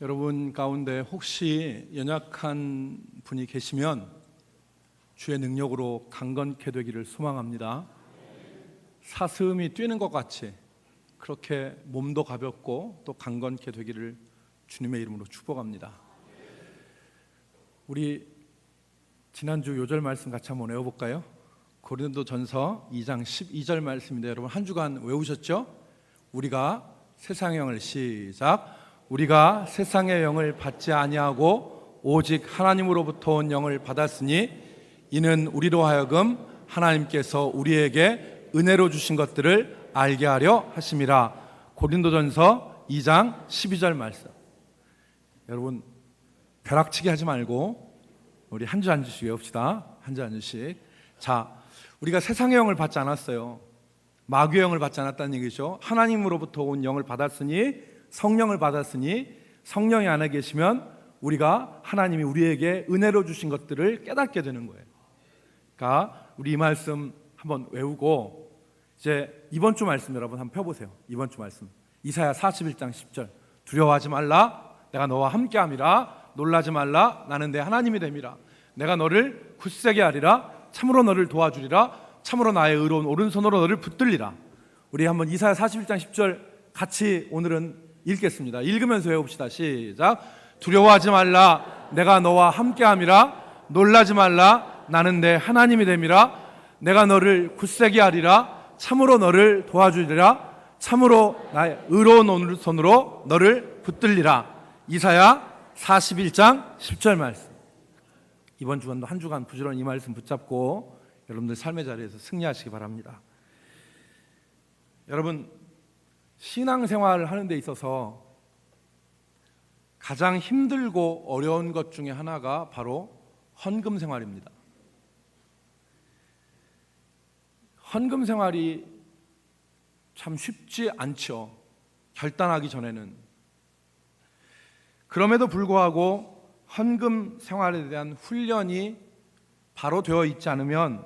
여러분 가운데 혹시 연약한 분이 계시면 주의 능력으로 강건케 되기를 소망합니다. 사슴이 뛰는 것 같이 그렇게 몸도 가볍고 또 강건케 되기를 주님의 이름으로 축복합니다. 우리 지난주 요절 말씀 같이 한번 외워볼까요? 고린도전서 2장 12절 말씀인데 여러분 한 주간 외우셨죠? 우리가 세상의 영을 시작. 우리가 세상의 영을 받지 아니하고 오직 하나님으로부터 온 영을 받았으니 이는 우리로 하여금 하나님께서 우리에게 은혜로 주신 것들을 알게 하려 하심이라. 고린도전서 2장 12절 말씀. 여러분 벼락치기 하지 말고 우리 한 주 한 주씩 외웁시다. 한 주 한 주씩. 자, 우리가 세상의 영을 받지 않았어요. 마귀의 영을 받지 않았다는 얘기죠. 하나님으로부터 온 영을 받았으니, 성령을 받았으니, 성령이 안에 계시면 우리가 하나님이 우리에게 은혜로 주신 것들을 깨닫게 되는 거예요. 그러니까 우리 이 말씀 한번 외우고 이제 이번 주 말씀 여러분 한번 펴보세요. 이번 주 말씀 이사야 41장 10절. 두려워하지 말라, 내가 너와 함께함이라. 놀라지 말라, 나는 내 하나님이 됨이라. 내가 너를 굳세게 하리라. 참으로 너를 도와주리라. 참으로 나의 의로운 오른손으로 너를 붙들리라. 우리 한번 이사야 41장 10절 같이 오늘은 읽겠습니다. 읽으면서 외웁시다. 시작. 두려워하지 말라, 내가 너와 함께함이라. 놀라지 말라, 나는 내 하나님이 됨이라. 내가 너를 굳세게 하리라. 참으로 너를 도와주리라. 참으로 나의 의로운 오른손으로 너를 붙들리라. 이사야 41장 10절 말씀. 이번 주간도 한 주간 부지런히 이 말씀 붙잡고 여러분들 삶의 자리에서 승리하시기 바랍니다. 여러분, 신앙생활을 하는 데 있어서 가장 힘들고 어려운 것 중에 하나가 바로 헌금 생활입니다. 헌금 생활이 참 쉽지 않죠. 결단하기 전에는. 그럼에도 불구하고 헌금 생활에 대한 훈련이 바로 되어 있지 않으면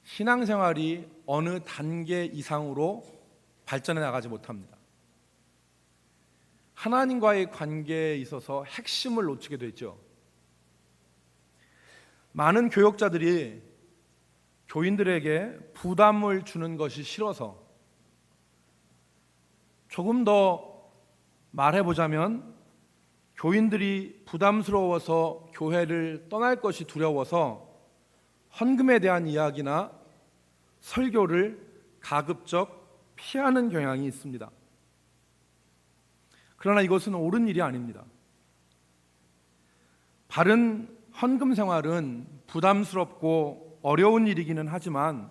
신앙생활이 어느 단계 이상으로 발전해 나가지 못합니다. 하나님과의 관계에 있어서 핵심을 놓치게 되죠. 많은 교역자들이 교인들에게 부담을 주는 것이 싫어서, 조금 더 말해보자면 교인들이 부담스러워서 교회를 떠날 것이 두려워서 헌금에 대한 이야기나 설교를 가급적 피하는 경향이 있습니다. 그러나 이것은 옳은 일이 아닙니다. 바른 헌금 생활은 부담스럽고 어려운 일이기는 하지만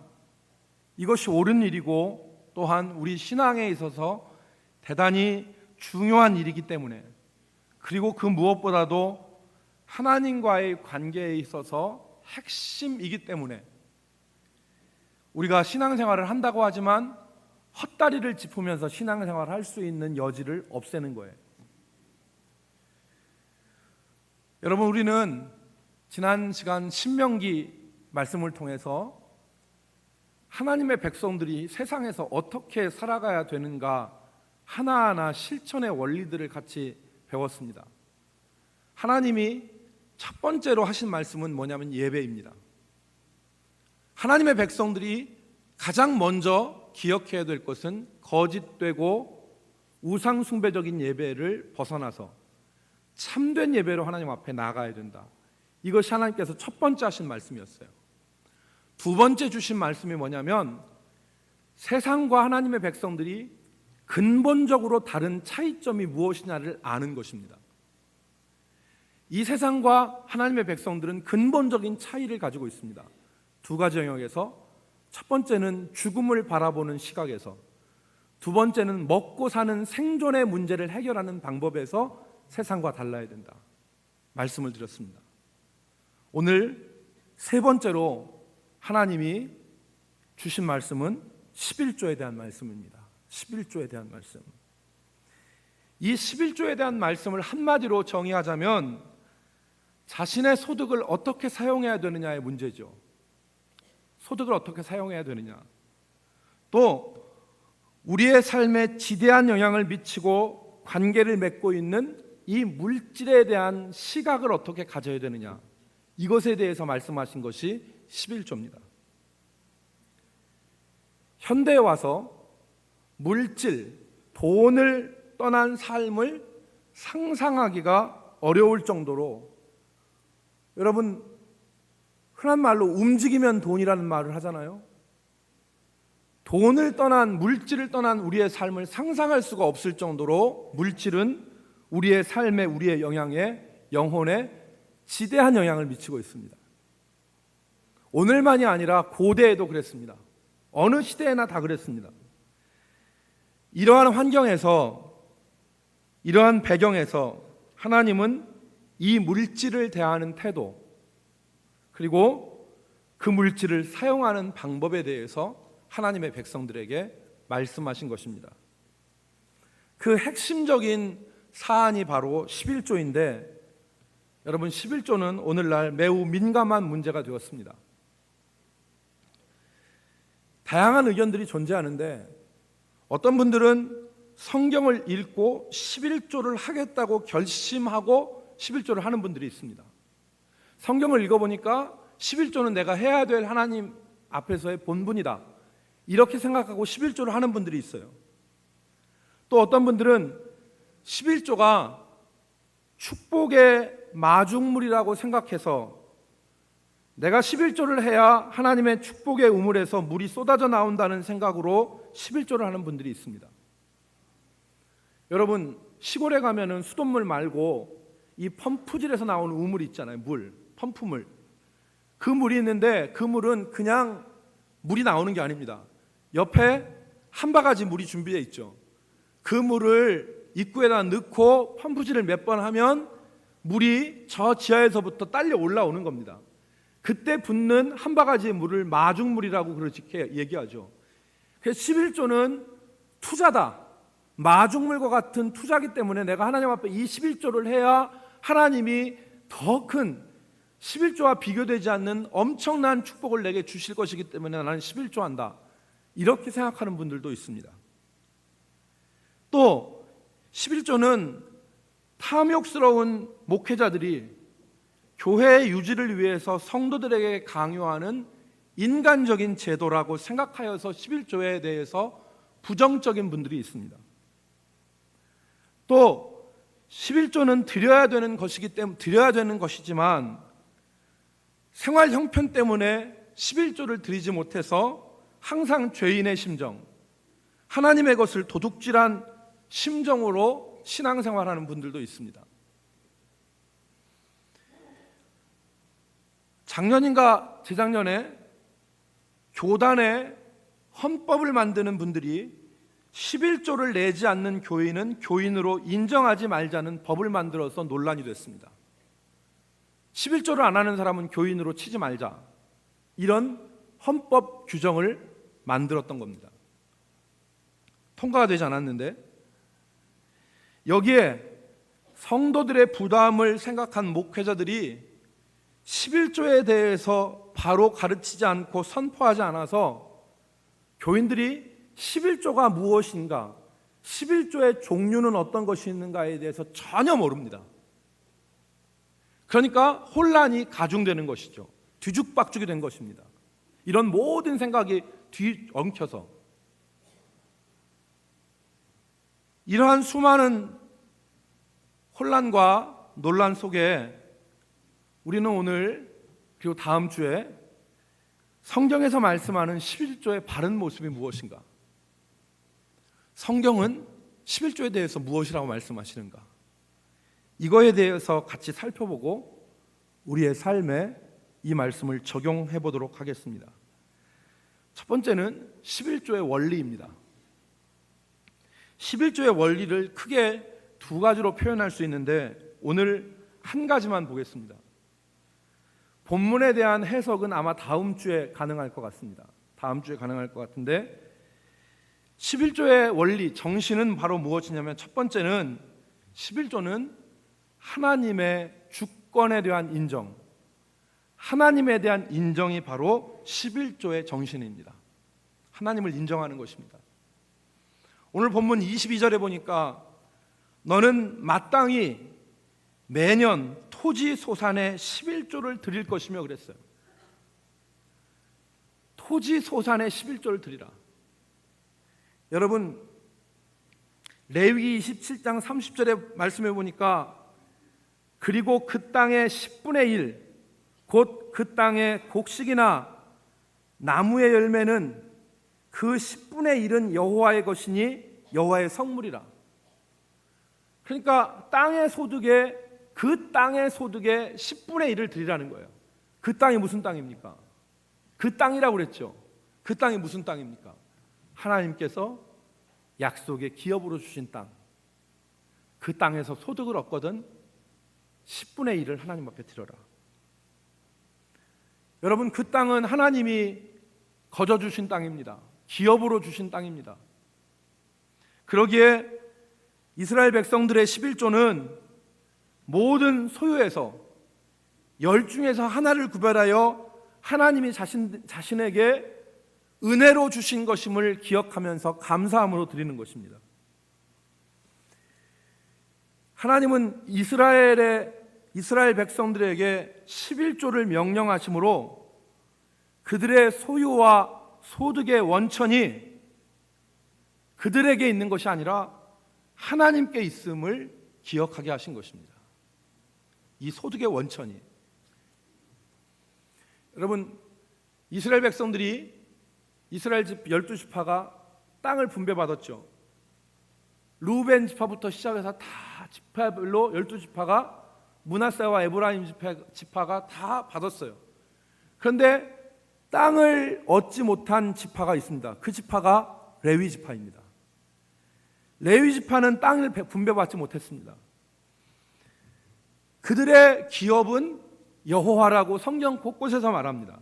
이것이 옳은 일이고 또한 우리 신앙에 있어서 대단히 중요한 일이기 때문에, 그리고 그 무엇보다도 하나님과의 관계에 있어서 핵심이기 때문에 우리가 신앙생활을 한다고 하지만 헛다리를 짚으면서 신앙생활을 할 수 있는 여지를 없애는 거예요. 여러분, 우리는 지난 시간 신명기 말씀을 통해서 하나님의 백성들이 세상에서 어떻게 살아가야 되는가 하나하나 실천의 원리들을 같이 배웠습니다. 하나님이 첫 번째로 하신 말씀은 뭐냐면 예배입니다. 하나님의 백성들이 가장 먼저 기억해야 될 것은 거짓되고 우상숭배적인 예배를 벗어나서 참된 예배로 하나님 앞에 나아가야 된다. 이것이 하나님께서 첫 번째 하신 말씀이었어요. 두 번째 주신 말씀이 뭐냐면 세상과 하나님의 백성들이 근본적으로 다른 차이점이 무엇이냐를 아는 것입니다. 이 세상과 하나님의 백성들은 근본적인 차이를 가지고 있습니다. 두 가지 영역에서, 첫 번째는 죽음을 바라보는 시각에서, 두 번째는 먹고 사는 생존의 문제를 해결하는 방법에서 세상과 달라야 된다 말씀을 드렸습니다. 오늘 세 번째로 하나님이 주신 말씀은 11조에 대한 말씀입니다. 11조에 대한 말씀. 이 11조에 대한 말씀을 한마디로 정의하자면 자신의 소득을 어떻게 사용해야 되느냐의 문제죠. 소득을 어떻게 사용해야 되느냐, 또 우리의 삶에 지대한 영향을 미치고 관계를 맺고 있는 이 물질에 대한 시각을 어떻게 가져야 되느냐, 이것에 대해서 말씀하신 것이 11조입니다. 현대에 와서 물질, 돈을 떠난 삶을 상상하기가 어려울 정도로, 여러분 흔한 말로 움직이면 돈이라는 말을 하잖아요. 돈을 떠난, 물질을 떠난 우리의 삶을 상상할 수가 없을 정도로 물질은 우리의 삶에, 우리의 영향에, 영혼에 지대한 영향을 미치고 있습니다. 오늘만이 아니라 고대에도 그랬습니다. 어느 시대에나 다 그랬습니다. 이러한 환경에서, 이러한 배경에서 하나님은 이 물질을 대하는 태도, 그리고 그 물질을 사용하는 방법에 대해서 하나님의 백성들에게 말씀하신 것입니다. 그 핵심적인 사안이 바로 11조인데, 여러분 11조는 오늘날 매우 민감한 문제가 되었습니다. 다양한 의견들이 존재하는데, 어떤 분들은 성경을 읽고 11조를 하겠다고 결심하고 11조를 하는 분들이 있습니다. 성경을 읽어보니까 11조는 내가 해야 될 하나님 앞에서의 본분이다, 이렇게 생각하고 11조를 하는 분들이 있어요. 또 어떤 분들은 11조가 축복의 마중물이라고 생각해서 내가 11조를 해야 하나님의 축복의 우물에서 물이 쏟아져 나온다는 생각으로 11조를 하는 분들이 있습니다. 여러분 시골에 가면은 수돗물 말고 이 펌프질에서 나오는 우물 있잖아요. 물, 펌프물. 그 물이 있는데 그 물은 그냥 물이 나오는 게 아닙니다. 옆에 한 바가지 물이 준비되어 있죠. 그 물을 입구에다 넣고 펌프질을 몇 번 하면 물이 저 지하에서부터 딸려 올라오는 겁니다. 그때 붓는 한 바가지의 물을 마중물이라고 그렇게 얘기하죠. 그래서 11조는 투자다, 마중물과 같은 투자기 때문에 내가 하나님 앞에 이 11조를 해야 하나님이 더 큰 11조와 비교되지 않는 엄청난 축복을 내게 주실 것이기 때문에 나는 11조 한다, 이렇게 생각하는 분들도 있습니다. 또 11조는 탐욕스러운 목회자들이 교회의 유지를 위해서 성도들에게 강요하는 인간적인 제도라고 생각하여서 11조에 대해서 부정적인 분들이 있습니다. 또 11조는 드려야 되는 것이기 때문에 드려야 되는 것이지만 생활 형편 때문에 11조를 드리지 못해서 항상 죄인의 심정, 하나님의 것을 도둑질한 심정으로 신앙생활하는 분들도 있습니다. 작년인가 재작년에 교단에 헌법을 만드는 분들이 11조를 내지 않는 교인은 교인으로 인정하지 말자는 법을 만들어서 논란이 됐습니다. 11조를 안 하는 사람은 교인으로 치지 말자, 이런 헌법 규정을 만들었던 겁니다. 통과가 되지 않았는데, 여기에 성도들의 부담을 생각한 목회자들이 11조에 대해서 바로 가르치지 않고 선포하지 않아서 교인들이 11조가 무엇인가, 11조의 종류는 어떤 것이 있는가에 대해서 전혀 모릅니다. 그러니까 혼란이 가중되는 것이죠. 뒤죽박죽이 된 것입니다. 이런 모든 생각이 뒤엉켜서 이러한 수많은 혼란과 논란 속에 우리는 오늘 그리고 다음 주에 성경에서 말씀하는 11조의 바른 모습이 무엇인가, 성경은 11조에 대해서 무엇이라고 말씀하시는가, 이거에 대해서 같이 살펴보고 우리의 삶에 이 말씀을 적용해 보도록 하겠습니다. 첫 번째는 11조의 원리입니다. 11조의 원리를 크게 두 가지로 표현할 수 있는데 오늘 한 가지만 보겠습니다. 본문에 대한 해석은 아마 다음 주에 가능할 것 같습니다. 다음 주에 가능할 것 같은데, 11조의 원리, 정신은 바로 무엇이냐면, 첫 번째는 11조는 하나님의 주권에 대한 인정, 하나님에 대한 인정이 바로 11조의 정신입니다. 하나님을 인정하는 것입니다. 오늘 본문 22절에 보니까 너는 마땅히 매년 토지 소산의 11조를 드릴 것이며 그랬어요. 토지 소산의 11조를 드리라. 여러분, 레위기 27장 30절에 말씀해 보니까 그리고 그 땅의 10분의 1 곧 그 땅의 곡식이나 나무의 열매는 그 10분의 1은 여호와의 것이니 여호와의 성물이라. 그러니까 땅의 소득에 그 땅의 소득의 10분의 1을 드리라는 거예요. 그 땅이 무슨 땅입니까? 그 땅이라고 그랬죠. 그 땅이 무슨 땅입니까? 하나님께서 약속의 기업으로 주신 땅. 그 땅에서 소득을 얻거든 10분의 1을 하나님 앞에 드려라. 여러분, 그 땅은 하나님이 거저 주신 땅입니다. 기업으로 주신 땅입니다. 그러기에 이스라엘 백성들의 11조는 모든 소유에서 10 중에서 하나를 구별하여 하나님이 자신에게 은혜로 주신 것임을 기억하면서 감사함으로 드리는 것입니다. 하나님은 이스라엘 백성들에게 11조를 명령하심으로 그들의 소유와 소득의 원천이 그들에게 있는 것이 아니라 하나님께 있음을 기억하게 하신 것입니다. 이 소득의 원천이. 여러분, 이스라엘 백성들이 이스라엘 12지파가 땅을 분배받았죠. 루벤 지파부터 시작해서 다 지파별로 12지파가 므낫세와 에브라임 지파가 다 받았어요. 그런데 땅을 얻지 못한 지파가 있습니다. 그 지파가 레위 지파입니다. 레위 지파는 땅을 분배받지 못했습니다. 그들의 기업은 여호와라고 성경 곳곳에서 말합니다.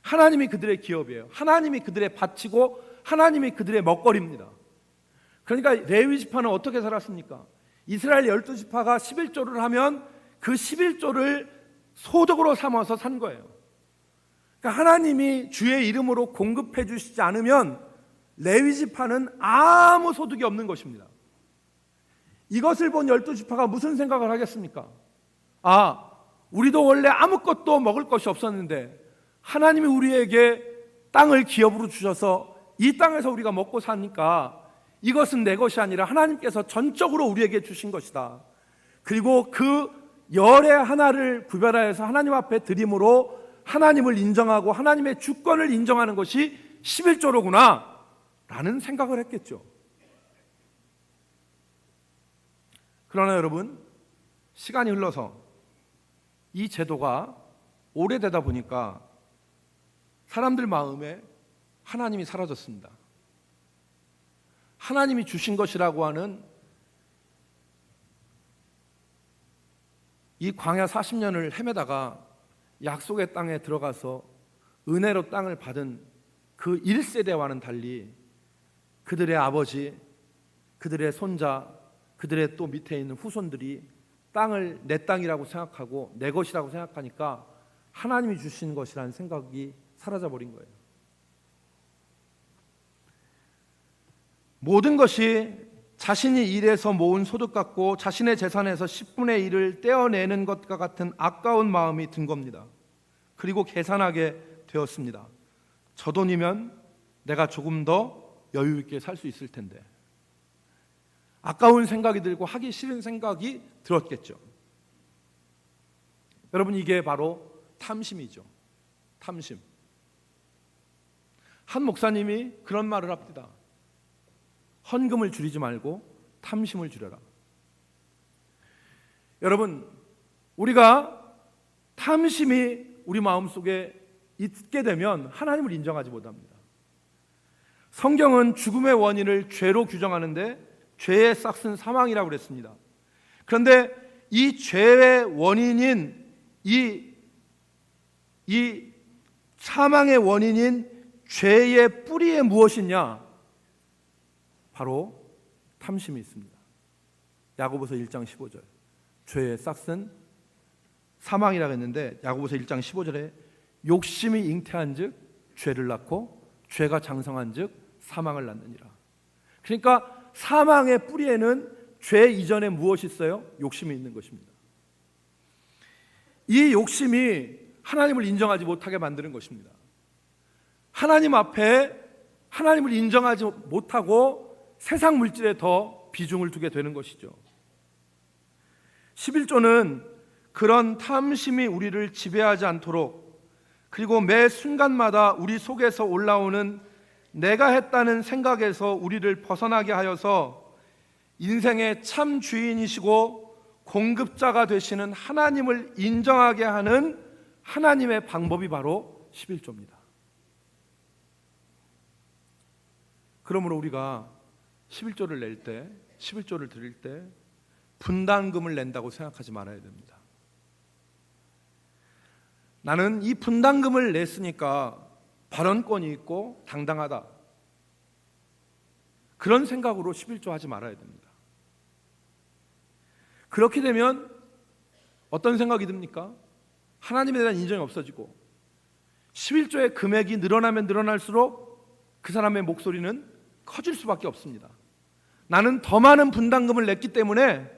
하나님이 그들의 기업이에요. 하나님이 그들의 밭이고 하나님이 그들의 먹거리입니다. 그러니까 레위 지파는 어떻게 살았습니까? 이스라엘 12지파가 11조를 하면 그 11조를 소득으로 삼아서 산 거예요. 그러니까 하나님이 주의 이름으로 공급해 주시지 않으면 레위 지파는 아무 소득이 없는 것입니다. 이것을 본 12지파가 무슨 생각을 하겠습니까? 아, 우리도 원래 아무것도 먹을 것이 없었는데 하나님이 우리에게 땅을 기업으로 주셔서 이 땅에서 우리가 먹고 사니까 이것은 내 것이 아니라 하나님께서 전적으로 우리에게 주신 것이다. 그리고 그 열의 하나를 구별하여서 하나님 앞에 드림으로 하나님을 인정하고 하나님의 주권을 인정하는 것이 11조로구나 라는 생각을 했겠죠. 그러나 여러분, 시간이 흘러서 이 제도가 오래되다 보니까 사람들 마음에 하나님이 사라졌습니다. 하나님이 주신 것이라고 하는 이 광야 40년을 헤매다가 약속의 땅에 들어가서 은혜로 땅을 받은 그 1세대와는 달리 그들의 아버지, 그들의 손자, 그들의 또 밑에 있는 후손들이 땅을 내 땅이라고 생각하고 내 것이라고 생각하니까 하나님이 주신 것이라는 생각이 사라져버린 거예요. 모든 것이 자신이 일해서 모은 소득 같고 자신의 재산에서 10분의 1을 떼어내는 것과 같은 아까운 마음이 든 겁니다. 그리고 계산하게 되었습니다. 저 돈이면 내가 조금 더 여유 있게 살 수 있을 텐데. 아까운 생각이 들고 하기 싫은 생각이 들었겠죠. 여러분, 이게 바로 탐심이죠. 탐심. 한 목사님이 그런 말을 합니다. 헌금을 줄이지 말고 탐심을 줄여라. 여러분, 우리가 탐심이 우리 마음속에 있게 되면 하나님을 인정하지 못합니다. 성경은 죽음의 원인을 죄로 규정하는데 죄의 싹은 사망이라고 그랬습니다. 그런데 이 죄의 원인인 이 사망의 원인인 죄의 뿌리에 무엇이냐? 바로 탐심이 있습니다. 야고보서 1장 15절. 죄의 싹은 사망이라고 했는데 야고보서 1장 15절에 욕심이 잉태한즉 죄를 낳고 죄가 장성한즉 사망을 낳느니라. 그러니까 사망의 뿌리에는 죄 이전에 무엇이 있어요? 욕심이 있는 것입니다. 이 욕심이 하나님을 인정하지 못하게 만드는 것입니다. 하나님 앞에 하나님을 인정하지 못하고 세상 물질에 더 비중을 두게 되는 것이죠. 11조는 그런 탐심이 우리를 지배하지 않도록, 그리고 매 순간마다 우리 속에서 올라오는 내가 했다는 생각에서 우리를 벗어나게 하여서 인생의 참 주인이시고 공급자가 되시는 하나님을 인정하게 하는 하나님의 방법이 바로 11조입니다. 그러므로 우리가 11조를 낼 때, 11조를 드릴 때 분담금을 낸다고 생각하지 말아야 됩니다. 나는 이 분담금을 냈으니까 발언권이 있고 당당하다, 그런 생각으로 11조 하지 말아야 됩니다. 그렇게 되면 어떤 생각이 듭니까? 하나님에 대한 인정이 없어지고 11조의 금액이 늘어나면 늘어날수록 그 사람의 목소리는 커질 수밖에 없습니다. 나는 더 많은 분담금을 냈기 때문에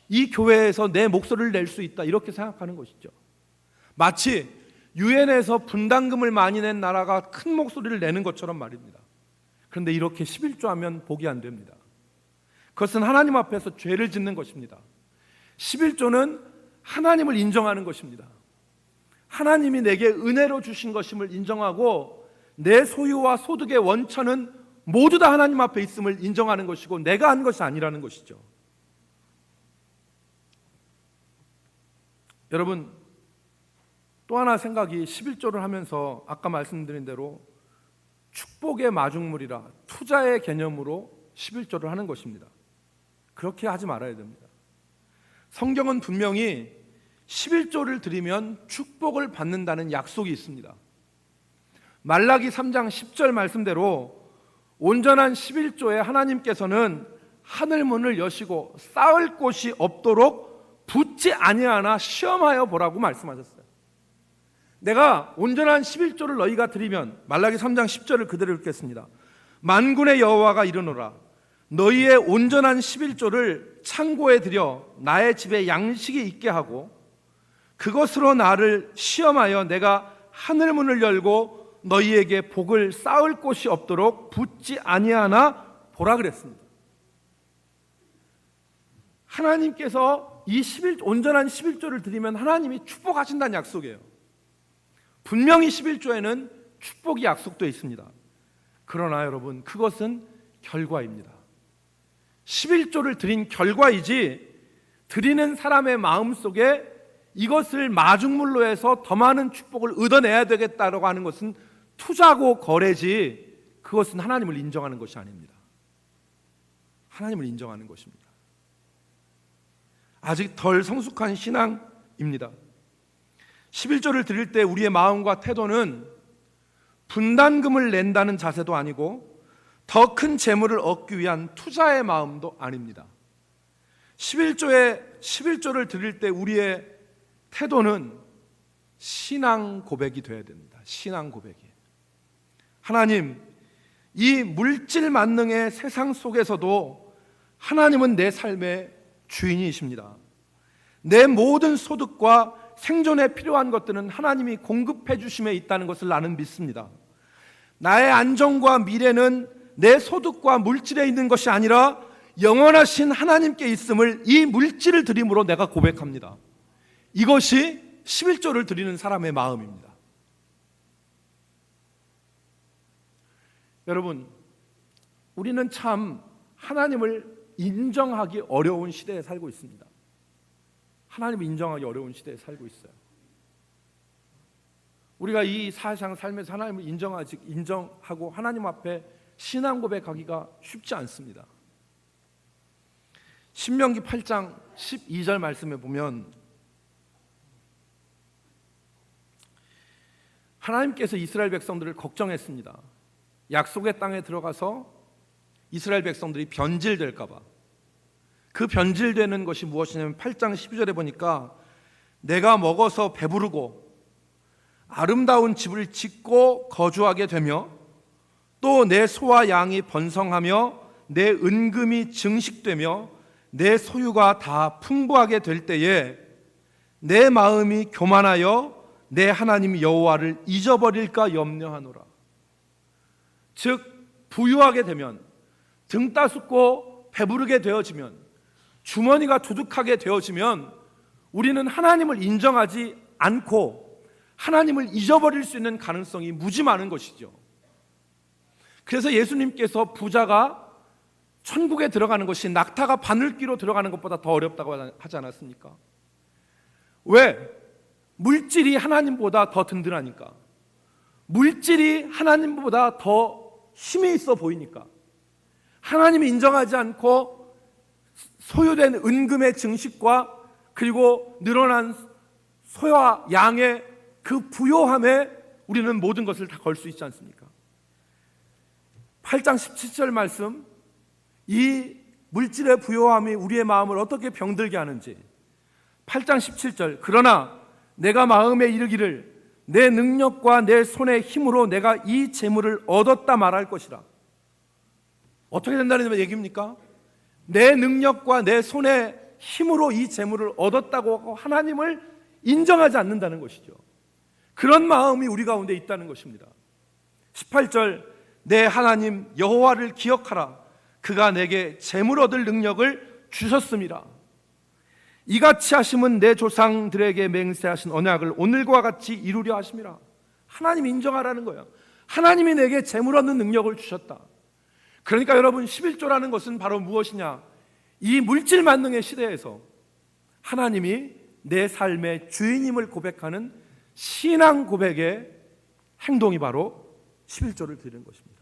이 교회에서 내 목소리를 낼 수 있다, 이렇게 생각하는 것이죠. 마치 유엔에서 분담금을 많이 낸 나라가 큰 목소리를 내는 것처럼 말입니다. 그런데 이렇게 11조 하면 복이 안 됩니다. 그것은 하나님 앞에서 죄를 짓는 것입니다. 11조는 하나님을 인정하는 것입니다. 하나님이 내게 은혜로 주신 것임을 인정하고 내 소유와 소득의 원천은 모두 다 하나님 앞에 있음을 인정하는 것이고 내가 한 것이 아니라는 것이죠. 여러분, 또 하나 생각이 11조를 하면서 아까 말씀드린 대로 축복의 마중물이라 투자의 개념으로 11조를 하는 것입니다. 그렇게 하지 말아야 됩니다. 성경은 분명히 11조를 드리면 축복을 받는다는 약속이 있습니다. 말라기 3장 10절 말씀대로 온전한 11조에 하나님께서는 하늘문을 여시고 쌓을 곳이 없도록 붙지 아니하나 시험하여 보라고 말씀하셨어요. 내가 온전한 11조를 너희가 드리면, 말라기 3장 10절을 그대로 읽겠습니다. 만군의 여호와가 이르노라, 너희의 온전한 11조를 창고에 들여 나의 집에 양식이 있게 하고 그것으로 나를 시험하여 내가 하늘문을 열고 너희에게 복을 쌓을 곳이 없도록 붙지 아니하나 보라 그랬습니다. 하나님께서 이 온전한 11조를 드리면 하나님이 축복하신다는 약속이에요. 분명히 11조에는 축복이 약속되어 있습니다. 그러나 여러분, 그것은 결과입니다. 11조를 드린 결과이지 드리는 사람의 마음속에 이것을 마중물로 해서 더 많은 축복을 얻어내야 되겠다라고 하는 것은 투자고 거래지, 그것은 하나님을 인정하는 것이 아닙니다. 하나님을 인정하는 것입니다. 아직 덜 성숙한 신앙입니다. 11조를 드릴 때 우리의 마음과 태도는 분담금을 낸다는 자세도 아니고 더 큰 재물을 얻기 위한 투자의 마음도 아닙니다. 11조를 드릴 때 우리의 태도는 신앙 고백이 되어야 됩니다. 신앙 고백이. 하나님, 이 물질 만능의 세상 속에서도 하나님은 내 삶의 주인이십니다. 내 모든 소득과 생존에 필요한 것들은 하나님이 공급해 주심에 있다는 것을 나는 믿습니다. 나의 안정과 미래는 내 소득과 물질에 있는 것이 아니라 영원하신 하나님께 있음을 이 물질을 드림으로 내가 고백합니다. 이것이 11조를 드리는 사람의 마음입니다. 여러분, 우리는 참 하나님을 인정하기 어려운 시대에 살고 있습니다. 하나님을 인정하기 어려운 시대에 살고 있어요. 우리가 이 사상 삶에서 하나님을 인정하고 하나님 앞에 신앙 고백하기가 쉽지 않습니다. 신명기 8장 12절 말씀에 보면 하나님께서 이스라엘 백성들을 걱정했습니다. 약속의 땅에 들어가서 이스라엘 백성들이 변질될까 봐. 그 변질되는 것이 무엇이냐면 8장 12절에 보니까 내가 먹어서 배부르고 아름다운 집을 짓고 거주하게 되며 또 내 소와 양이 번성하며 내 은금이 증식되며 내 소유가 다 풍부하게 될 때에 내 마음이 교만하여 내 하나님 여호와를 잊어버릴까 염려하노라. 즉 부유하게 되면, 등 따숩고 배부르게 되어지면, 주머니가 두둑하게 되어지면 우리는 하나님을 인정하지 않고 하나님을 잊어버릴 수 있는 가능성이 무지 많은 것이죠. 그래서 예수님께서 부자가 천국에 들어가는 것이 낙타가 바늘귀로 들어가는 것보다 더 어렵다고 하지 않았습니까? 왜? 물질이 하나님보다 더 든든하니까, 물질이 하나님보다 더 힘이 있어 보이니까, 하나님이 인정하지 않고 소유된 은금의 증식과 그리고 늘어난 소와 양의 그 부요함에 우리는 모든 것을 다 걸 수 있지 않습니까? 8장 17절 말씀, 이 물질의 부요함이 우리의 마음을 어떻게 병들게 하는지. 8장 17절, 그러나 내가 마음에 이르기를 내 능력과 내 손의 힘으로 내가 이 재물을 얻었다 말할 것이라. 어떻게 된다는 얘기입니까? 내 능력과 내 손의 힘으로 이 재물을 얻었다고 하고 하나님을 인정하지 않는다는 것이죠. 그런 마음이 우리 가운데 있다는 것입니다. 18절, 내 하나님 여호와를 기억하라. 그가 내게 재물 얻을 능력을 주셨음이라. 이같이 하심은 내 조상들에게 맹세하신 언약을 오늘과 같이 이루려 하심이라. 하나님이 인정하라는 거예요. 하나님이 내게 재물 얻는 능력을 주셨다. 그러니까 여러분, 11조라는 것은 바로 무엇이냐? 이 물질 만능의 시대에서 하나님이 내 삶의 주인임을 고백하는 신앙 고백의 행동이 바로 11조를 드리는 것입니다.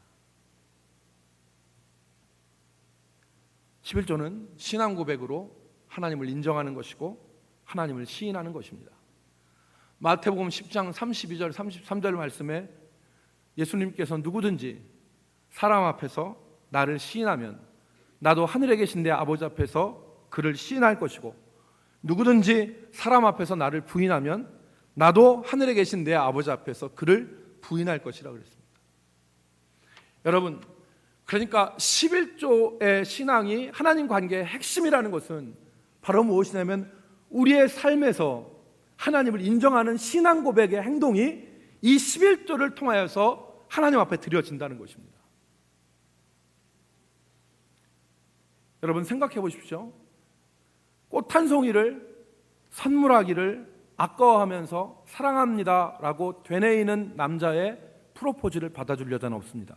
11조는 신앙 고백으로 하나님을 인정하는 것이고 하나님을 시인하는 것입니다. 마태복음 10장 32절 33절 말씀에 예수님께서 누구든지 사람 앞에서 나를 시인하면 나도 하늘에 계신 내 아버지 앞에서 그를 시인할 것이고, 누구든지 사람 앞에서 나를 부인하면 나도 하늘에 계신 내 아버지 앞에서 그를 부인할 것이라 그랬습니다. 여러분, 그러니까 11조의 신앙이 하나님 관계의 핵심이라는 것은 바로 무엇이냐면 우리의 삶에서 하나님을 인정하는 신앙 고백의 행동이 이 11조를 통하여서 하나님 앞에 드려진다는 것입니다. 여러분, 생각해 보십시오. 꽃 한 송이를 선물하기를 아까워하면서 사랑합니다 라고 되뇌이는 남자의 프로포즈를 받아주려자는 없습니다.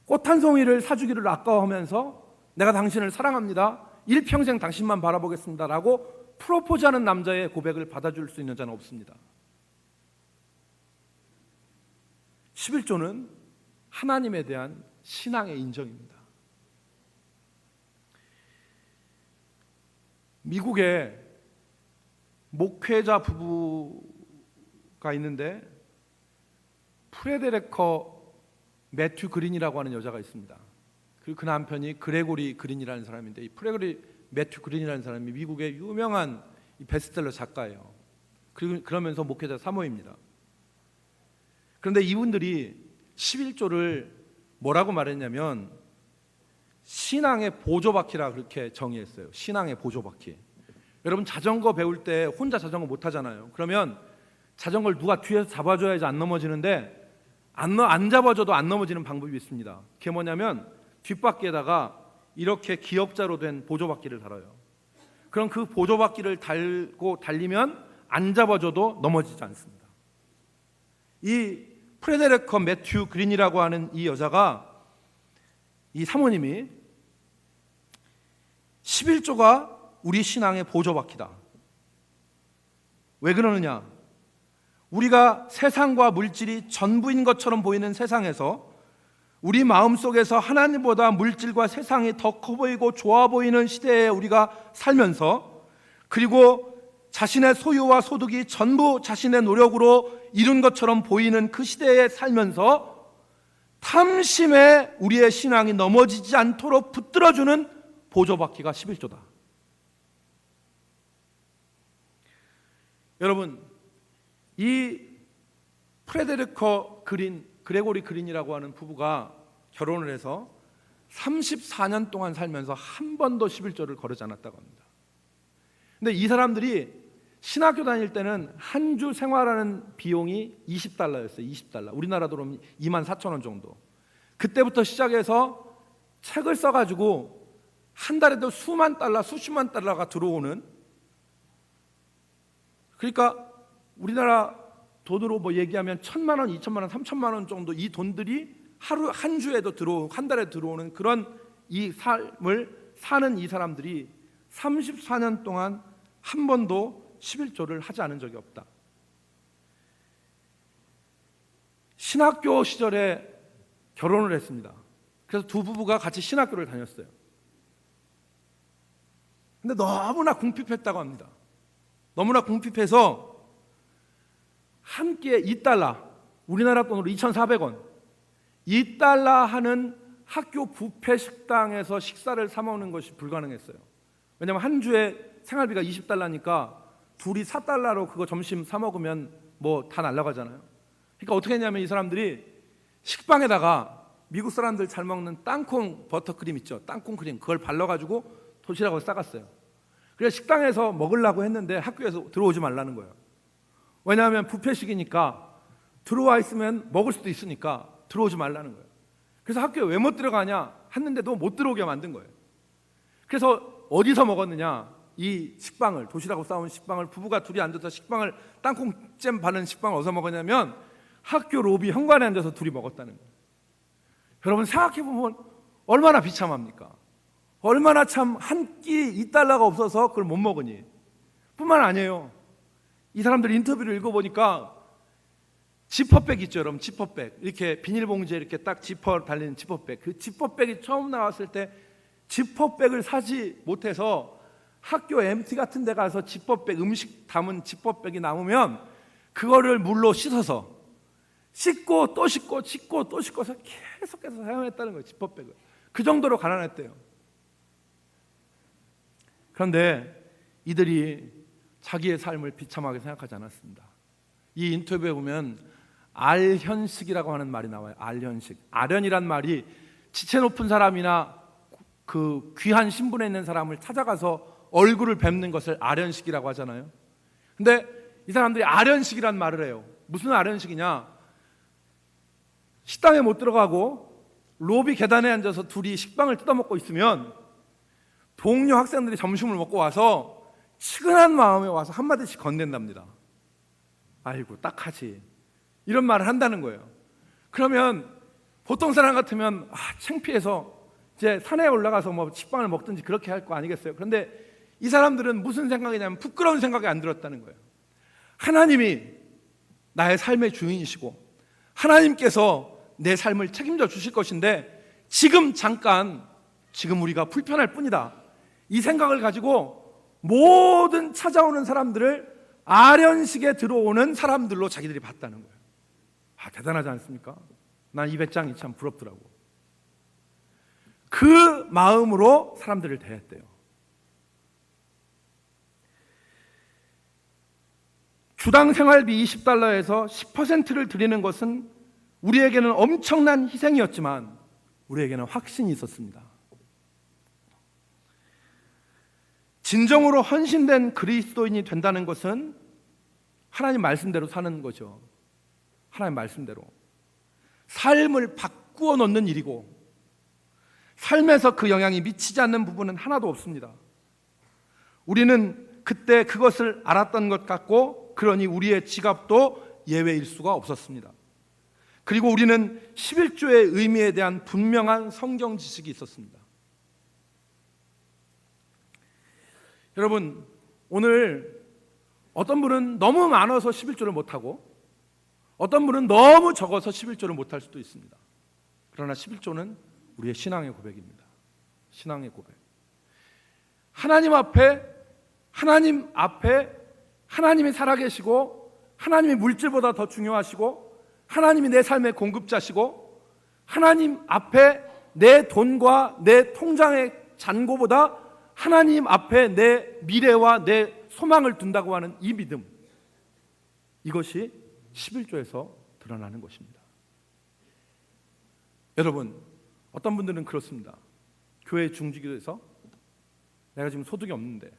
꽃 한 송이를 사주기를 아까워하면서 내가 당신을 사랑합니다, 일평생 당신만 바라보겠습니다 라고 프로포즈하는 남자의 고백을 받아줄 수 있는 자는 없습니다. 11조는 하나님에 대한 신앙의 인정입니다. 미국에 목회자 부부가 있는데 프레데레커 매튜 그린이라고 하는 여자가 있습니다. 그리고 그 남편이 그레고리 그린이라는 사람인데, 이 프레고리 매튜 그린이라는 사람이 미국의 유명한 베스트셀러 작가예요. 그러면서 목회자 사모입니다. 그런데 이분들이 11조를 뭐라고 말했냐면 신앙의 보조바퀴라 그렇게 정의했어요. 신앙의 보조바퀴. 여러분, 자전거 배울 때 혼자 자전거 못 타잖아요. 그러면 자전거를 누가 뒤에서 잡아줘야지 안 넘어지는데, 안 잡아줘도 안 넘어지는 방법이 있습니다. 그게 뭐냐면 뒷바퀴에다가 이렇게 기역자로 된 보조바퀴를 달아요. 그럼 그 보조바퀴를 달고 달리면 안 잡아줘도 넘어지지 않습니다. 이 프레데레커 매튜 그린이라고 하는 이 여자가, 이 사모님이 11조가 우리 신앙의 보조바퀴다. 왜 그러느냐? 우리가 세상과 물질이 전부인 것처럼 보이는 세상에서 우리 마음속에서 하나님보다 물질과 세상이 더 커 보이고 좋아 보이는 시대에 우리가 살면서, 그리고 자신의 소유와 소득이 전부 자신의 노력으로 이룬 것처럼 보이는 그 시대에 살면서 탐심에 우리의 신앙이 넘어지지 않도록 붙들어주는 보조바퀴가 11조다. 여러분, 이 프레데리커 그린, 그레고리 그린이라고 하는 부부가 결혼을 해서 34년 동안 살면서 한 번도 11조를 거르지 않았다고 합니다. 근데 이 사람들이 신학교 다닐 때는 한 주 생활하는 비용이 20달러였어요. 20달러. 우리나라 돈으로 24,000원 정도. 그때부터 시작해서 책을 써가지고 한 달에도 수만 달러, 수십만 달러가 들어오는, 그러니까 우리나라 돈으로 뭐 얘기하면 1,000만 원, 2천만 원, 3천만 원 정도 이 돈들이 하루 한 주에도 들어오는, 한 달에 들어오는 그런 이 삶을 사는 이 사람들이 34년 동안 한 번도 11조를 하지 않은 적이 없다. 신학교 시절에 결혼을 했습니다. 그래서 두 부부가 같이 신학교를 다녔어요. 근데 너무나 궁핍했다고 합니다. 너무나 궁핍해서 한 끼에 2달러, 우리나라 돈으로 2,400원, 2달러 하는 학교 뷔페 식당에서 식사를 사 먹는 것이 불가능했어요. 왜냐하면 한 주에 생활비가 20달러니까 둘이 4달러로 그거 점심 사 먹으면 뭐 다 날아가잖아요. 그러니까 어떻게 했냐면 이 사람들이 식빵에다가 미국 사람들 잘 먹는 땅콩 버터크림 있죠, 땅콩 크림, 그걸 발라가지고 도시락을 싸갔어요. 그래서 식당에서 먹으려고 했는데 학교에서 들어오지 말라는 거예요. 왜냐하면 뷔페식이니까 들어와 있으면 먹을 수도 있으니까 들어오지 말라는 거예요. 그래서 학교에 왜 못 들어가냐 했는데도 못 들어오게 만든 거예요. 그래서 어디서 먹었느냐, 이 식빵을, 도시락으로 싸온 식빵을, 부부가 둘이 앉아서 식빵을, 땅콩잼 바른 식빵을 어디서 먹었냐면 학교 로비 현관에 앉아서 둘이 먹었다는 거예요. 여러분 생각해보면 얼마나 비참합니까? 얼마나 참 한 끼 2달러가 없어서 그걸 못 먹으니. 뿐만 아니에요. 이 사람들 인터뷰를 읽어보니까 지퍼백 있죠, 여러분. 지퍼백, 이렇게 비닐봉지에 이렇게 딱 지퍼 달리는 지퍼백, 그 지퍼백이 처음 나왔을 때 지퍼백을 사지 못해서 학교 MT 같은 데 가서 지퍼백, 음식 담은 지퍼백이 남으면 그거를 물로 씻어서 씻고 또 씻고 씻고 또 씻고서 계속해서 사용했다는 거예요. 지퍼백을. 그 정도로 가난했대요. 그런데 이들이 자기의 삶을 비참하게 생각하지 않았습니다. 이 인터뷰에 보면 알현식이라고 하는 말이 나와요. 알현식. 아련이란 말이 지체 높은 사람이나 그 귀한 신분에 있는 사람을 찾아가서 얼굴을 뵙는 것을 아련식이라고 하잖아요. 근데 이 사람들이 아련식이란 말을 해요. 무슨 아련식이냐? 식당에 못 들어가고 로비 계단에 앉아서 둘이 식빵을 뜯어먹고 있으면 동료 학생들이 점심을 먹고 와서 측은한 마음에 와서 한마디씩 건넨답니다. 아이고 딱하지, 이런 말을 한다는 거예요. 그러면 보통 사람 같으면 창피해서 이제 산에 올라가서 뭐 식빵을 먹든지 그렇게 할 거 아니겠어요? 그런데 이 사람들은 무슨 생각이냐면 부끄러운 생각이 안 들었다는 거예요. 하나님이 나의 삶의 주인이시고 하나님께서 내 삶을 책임져 주실 것인데 지금 잠깐, 지금 우리가 불편할 뿐이다, 이 생각을 가지고 모든 찾아오는 사람들을 아련식에 들어오는 사람들로 자기들이 봤다는 거예요. 대단하지 않습니까? 난 이 배짱이 참 부럽더라고. 그 마음으로 사람들을 대했대요. 주당 생활비 20달러에서 10%를 드리는 것은 우리에게는 엄청난 희생이었지만 우리에게는 확신이 있었습니다. 진정으로 헌신된 그리스도인이 된다는 것은 하나님 말씀대로 사는 거죠. 하나님 말씀대로 삶을 바꾸어 놓는 일이고, 삶에서 그 영향이 미치지 않는 부분은 하나도 없습니다. 우리는 그때 그것을 알았던 것 같고, 그러니 우리의 지갑도 예외일 수가 없었습니다. 그리고 우리는 11조의 의미에 대한 분명한 성경 지식이 있었습니다. 여러분, 오늘 어떤 분은 너무 많아서 11조를 못하고 어떤 분은 너무 적어서 11조를 못할 수도 있습니다. 그러나 11조는 우리의 신앙의 고백입니다. 신앙의 고백. 하나님 앞에 하나님이 살아계시고, 하나님이 물질보다 더 중요하시고, 하나님이 내 삶의 공급자시고, 하나님 앞에 내 돈과 내 통장의 잔고보다 하나님 앞에 내 미래와 내 소망을 둔다고 하는 이 믿음, 이것이 11조에서 드러나는 것입니다. 여러분, 어떤 분들은 그렇습니다. 교회 중직에서 내가 지금 소득이 없는데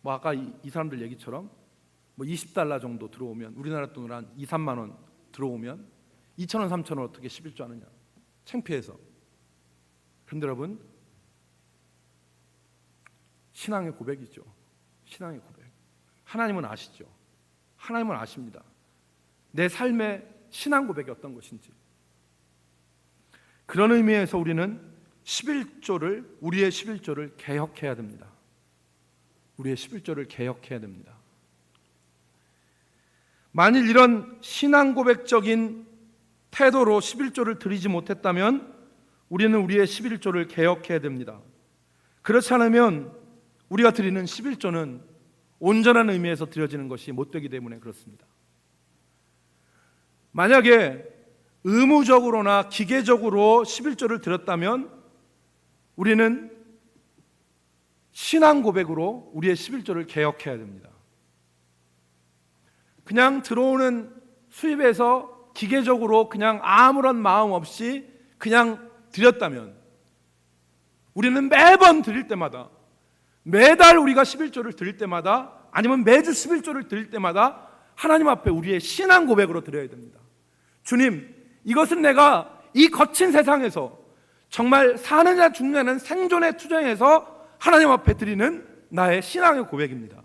뭐 아까 이 사람들 얘기처럼 뭐 $20 정도 들어오면 우리나라 돈으로 한 2, 3만 원 들어오면 2,000원, 3,000원 어떻게 11조 하느냐, 창피해서. 그런데 여러분, 신앙의 고백이죠. 신앙의 고백. 하나님은 아시죠. 하나님은 아십니다. 내 삶의 신앙 고백이 어떤 것인지. 그런 의미에서 우리는 우리의 11조를 개혁해야 됩니다. 우리의 11조를 개혁해야 됩니다. 만일 이런 신앙 고백적인 태도로 11조를 드리지 못했다면 우리는 우리의 11조를 개혁해야 됩니다. 그렇지 않으면 우리가 드리는 11조는 온전한 의미에서 드려지는 것이 못되기 때문에 그렇습니다. 만약에 의무적으로나 기계적으로 11조를 드렸다면 우리는 신앙 고백으로 우리의 11조를 개혁해야 됩니다. 그냥 들어오는 수입에서 기계적으로 그냥 아무런 마음 없이 그냥 드렸다면 우리는 매번 드릴 때마다, 매달 우리가 11조를 드릴 때마다, 아니면 매주 11조를 드릴 때마다 하나님 앞에 우리의 신앙 고백으로 드려야 됩니다. 주님, 이것은 내가 이 거친 세상에서 정말 사느냐 죽느냐는 생존에 투쟁해서 하나님 앞에 드리는 나의 신앙의 고백입니다.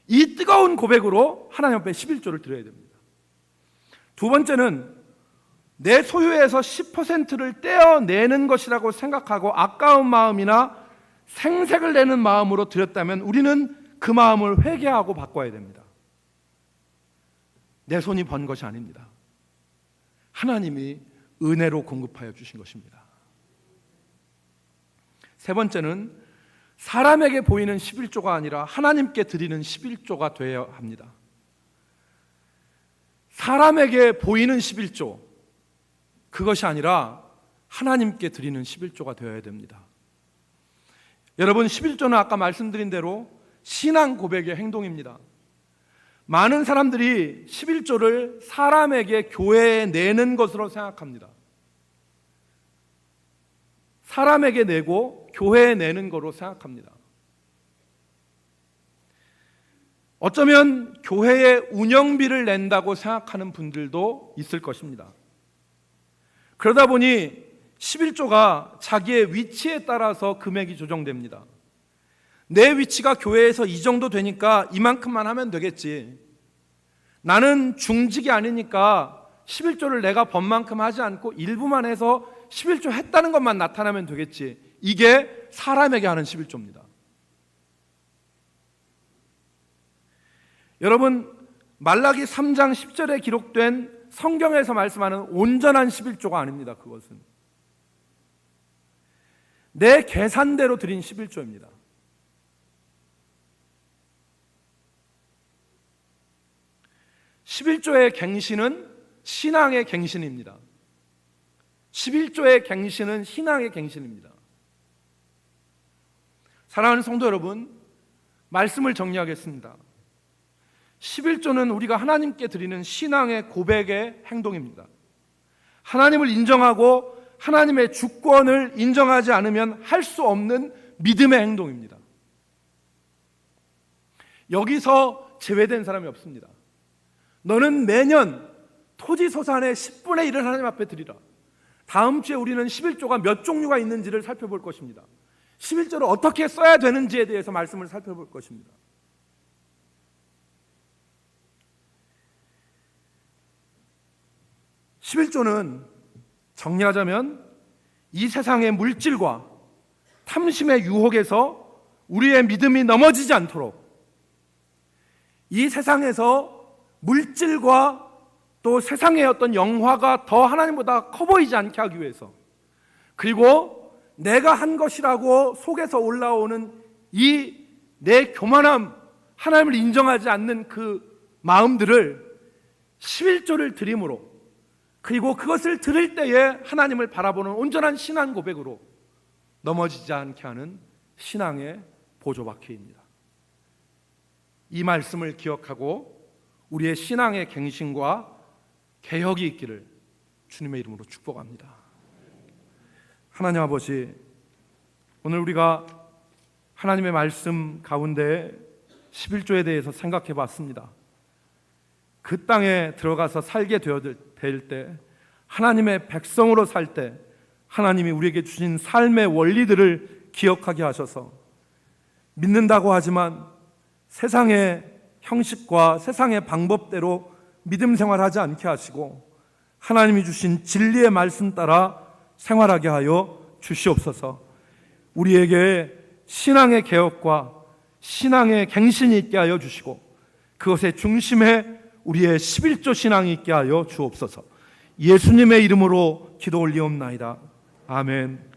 이 뜨거운 고백으로 하나님 앞에 11조를 드려야 됩니다. 두 번째는 내 소유에서 10%를 떼어내는 것이라고 생각하고 아까운 마음이나 생색을 내는 마음으로 드렸다면 우리는 그 마음을 회개하고 바꿔야 됩니다. 내 손이 번 것이 아닙니다. 하나님이 은혜로 공급하여 주신 것입니다. 세 번째는 사람에게 보이는 11조가 아니라 하나님께 드리는 11조가 되어야 합니다. 사람에게 보이는 11조, 그것이 아니라 하나님께 드리는 11조가 되어야 됩니다. 여러분, 11조는 아까 말씀드린 대로 신앙 고백의 행동입니다. 많은 사람들이 11조를 사람에게 교회에 내는 것으로 생각합니다. 사람에게 내고 교회에 내는 거로 생각합니다. 어쩌면 교회의 운영비를 낸다고 생각하는 분들도 있을 것입니다. 그러다 보니 11조가 자기의 위치에 따라서 금액이 조정됩니다. 내 위치가 교회에서 이 정도 되니까 이만큼만 하면 되겠지. 나는 중직이 아니니까 11조를 내가 번 만큼 하지 않고 일부만 해서 11조 했다는 것만 나타나면 되겠지. 이게 사람에게 하는 11조입니다. 여러분, 말라기 3장 10절에 기록된 성경에서 말씀하는 온전한 11조가 아닙니다. 그것은 내 계산대로 드린 11조입니다. (11조의) 갱신은 신앙의 갱신입니다. 11조의 갱신은 신앙의 갱신입니다. 사랑하는 성도 여러분, 말씀을 정리하겠습니다. 11조는 우리가 하나님께 드리는 신앙의 고백의 행동입니다. 하나님을 인정하고 하나님의 주권을 인정하지 않으면 할 수 없는 믿음의 행동입니다. 여기서 제외된 사람이 없습니다. 너는 매년 토지소산의 10분의 1을 하나님 앞에 드리라. 다음 주에 우리는 11조가 몇 종류가 있는지를 살펴볼 것입니다. 11조를 어떻게 써야 되는지에 대해서 말씀을 살펴볼 것입니다. (11조는) 정리하자면 이 세상의 물질과 탐심의 유혹에서 우리의 믿음이 넘어지지 않도록, 이 세상에서 물질과 또 세상의 어떤 영화가 더 하나님보다 커 보이지 않게 하기 위해서, 그리고 내가 한 것이라고 속에서 올라오는 이 내 교만함, 하나님을 인정하지 않는 그 마음들을 11조를 드림으로, 그리고 그것을 들을 때에 하나님을 바라보는 온전한 신앙 고백으로 넘어지지 않게 하는 신앙의 보조박해입니다. 이 말씀을 기억하고 우리의 신앙의 갱신과 개혁이 있기를 주님의 이름으로 축복합니다. 하나님 아버지, 오늘 우리가 하나님의 말씀 가운데 11조에 대해서 생각해 봤습니다. 그 땅에 들어가서 살게 될 때, 하나님의 백성으로 살 때 하나님이 우리에게 주신 삶의 원리들을 기억하게 하셔서, 믿는다고 하지만 세상의 형식과 세상의 방법대로 믿음 생활하지 않게 하시고 하나님이 주신 진리의 말씀 따라 생활하게 하여 주시옵소서. 우리에게 신앙의 개혁과 신앙의 갱신이 있게 하여 주시고 그것의 중심에 우리의 11조 신앙이 있게 하여 주옵소서. 예수님의 이름으로 기도 올리옵나이다. 아멘.